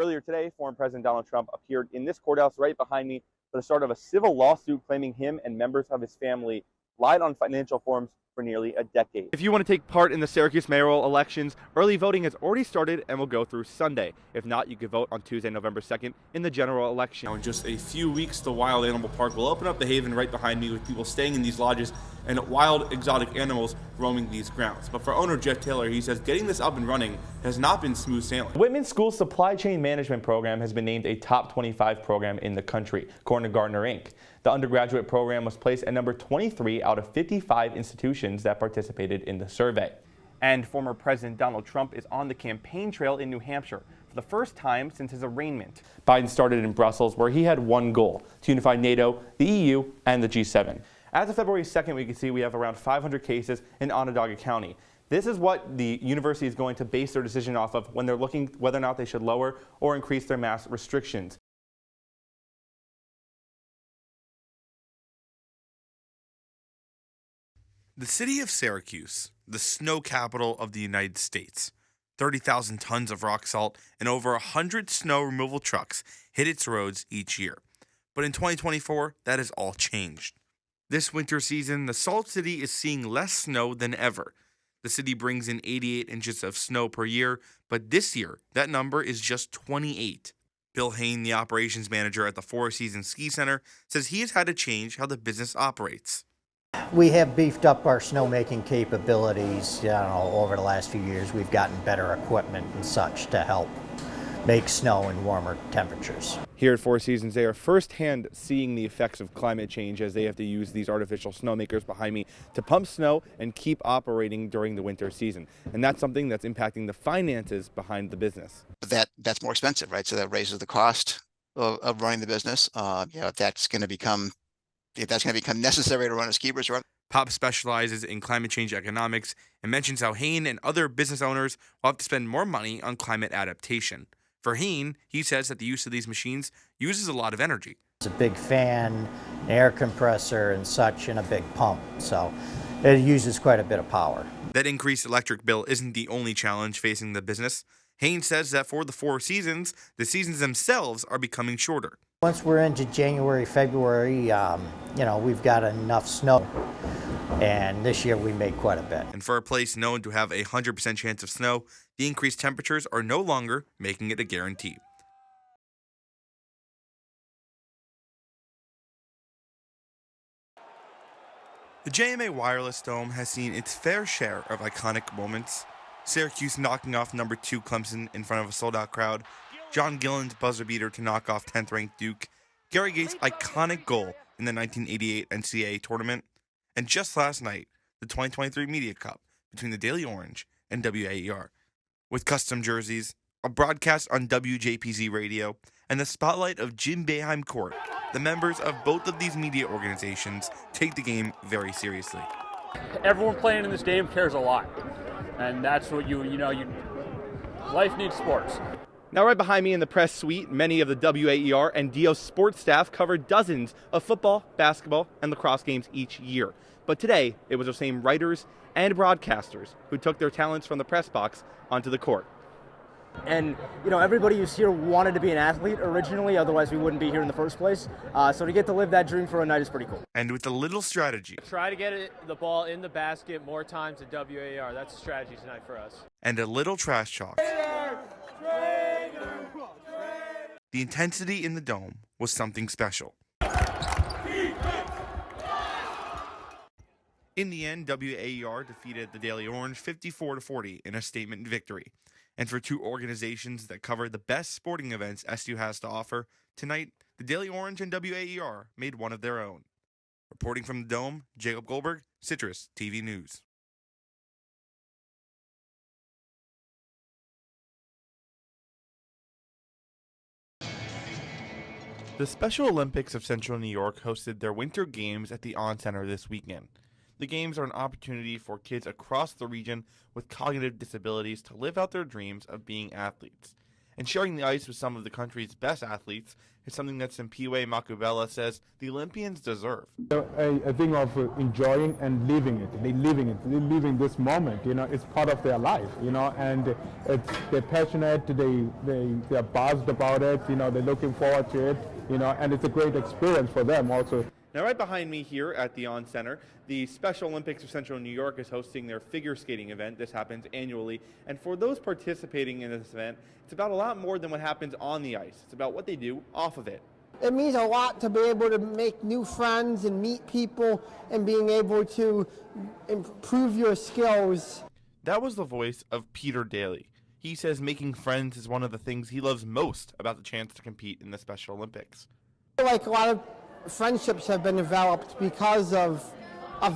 Earlier today, former President Donald Trump appeared in this courthouse right behind me for the start of a civil lawsuit claiming him and members of his family lied on financial forms for nearly a decade. If you want to take part in the Syracuse mayoral elections, early voting has already started and will go through Sunday. If not, you can vote on Tuesday, November 2nd in the general election. Now, in just a few weeks, the Wild Animal Park will open up the Haven right behind me, with people staying in these lodges and wild exotic animals roaming these grounds. But for owner Jeff Taylor, he says getting this up and running has not been smooth sailing. Whitman School's Supply Chain Management program has been named a top 25 program in the country, according to Gartner Inc. The undergraduate program was placed at number 23 out of 55 institutions that participated in the survey. And former President Donald Trump is on the campaign trail in New Hampshire for the first time since his arraignment. Biden started in Brussels, where he had one goal: to unify NATO, the EU, and the G7. As of February 2nd, we can see we have around 500 cases in Onondaga County. This is what the university is going to base their decision off of when they're looking whether or not they should lower or increase their mask restrictions. The city of Syracuse, the snow capital of the United States. 30,000 tons of rock salt and over 100 snow removal trucks hit its roads each year. But in 2024, that has all changed. This winter season, the Salt City is seeing less snow than ever. The city brings in 88 inches of snow per year, but this year, that number is just 28. Bill Hain, the operations manager at the Four Seasons Ski Center, says he has had to change how the business operates. We have beefed up our snowmaking capabilities. Over the last few years, we've gotten better equipment and such to help make snow in warmer temperatures. Here at Four Seasons, they are firsthand seeing the effects of climate change as they have to use these artificial snowmakers behind me to pump snow and keep operating during the winter season. And that's something that's impacting the finances behind the business. That's more expensive, right? So that raises the cost of running the business. If that's going to become necessary to run a ski resort. Pop specializes in climate change economics and mentions how Hain and other business owners will have to spend more money on climate adaptation. For Hain, he says that the use of these machines uses a lot of energy. It's a big fan, an air compressor and such, and a big pump, so it uses quite a bit of power. That increased electric bill isn't the only challenge facing the business. Hain says that for the Four Seasons, the seasons themselves are becoming shorter. Once we're into January, February, we've got enough snow, and this year we made quite a bit. And for a place known to have a 100% chance of snow, the increased temperatures are no longer making it a guarantee. The JMA Wireless Dome has seen its fair share of iconic moments. Syracuse knocking off number 2 Clemson in front of a sold-out crowd, John Gillen's buzzer beater to knock off 10th-ranked Duke, Gary Gates' iconic goal in the 1988 NCAA tournament, and just last night, the 2023 Media Cup between the Daily Orange and WAER. With custom jerseys, a broadcast on WJPZ radio, and the spotlight of Jim Boeheim Court, the members of both of these media organizations take the game very seriously. Everyone playing in this game cares a lot, and that's what life needs sports. Now right behind me in the press suite, many of the WAER and DO sports staff cover dozens of football, basketball, and lacrosse games each year. But today, it was the same writers and broadcasters who took their talents from the press box onto the court. And, everybody who's here wanted to be an athlete originally, otherwise we wouldn't be here in the first place. So to get to live that dream for a night is pretty cool. And with a little strategy. Try to get the ball in the basket more times at WAER. That's a strategy tonight for us. And a little trash talk. The intensity in the dome was something special. In the end, WAER defeated the Daily Orange 54-40 in a statement victory. And for two organizations that cover the best sporting events SU has to offer, tonight, the Daily Orange and WAER made one of their own. Reporting from the Dome, Jacob Goldberg, CitrusTV News. The Special Olympics of Central New York hosted their Winter Games at the On Center this weekend. The games are an opportunity for kids across the region with cognitive disabilities to live out their dreams of being athletes. And sharing the ice with some of the country's best athletes is something that Simpiwe Makubela says the Olympians deserve. A thing of enjoying and living it. They're living this moment, it's part of their life, and they're passionate, they're buzzed about it, they're looking forward to it, and it's a great experience for them also. Now, right behind me here at the On Center, the Special Olympics of Central New York is hosting their figure skating event. This happens annually. And for those participating in this event, it's about a lot more than what happens on the ice. It's about what they do off of it. It means a lot to be able to make new friends and meet people and being able to improve your skills. That was the voice of Peter Daly. He says making friends is one of the things he loves most about the chance to compete in the Special Olympics. Like a lot of friendships have been developed because of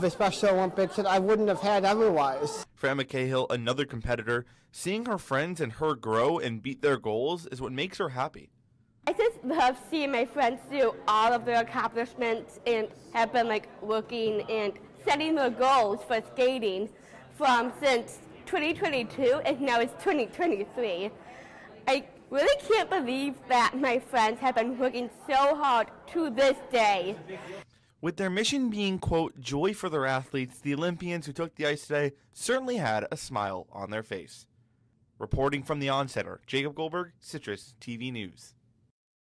the Special Olympics that I wouldn't have had otherwise. For Emma Cahill, another competitor, seeing her friends and her grow and beat their goals is what makes her happy. I just love seeing my friends do all of their accomplishments and have been working and setting their goals for skating since 2022 and now it's 2023. I really can't believe that my friends have been working so hard to this day. With their mission being, quote, joy for their athletes, the Olympians who took the ice today certainly had a smile on their face. Reporting from the On Center, Jacob Goldberg, Citrus TV News.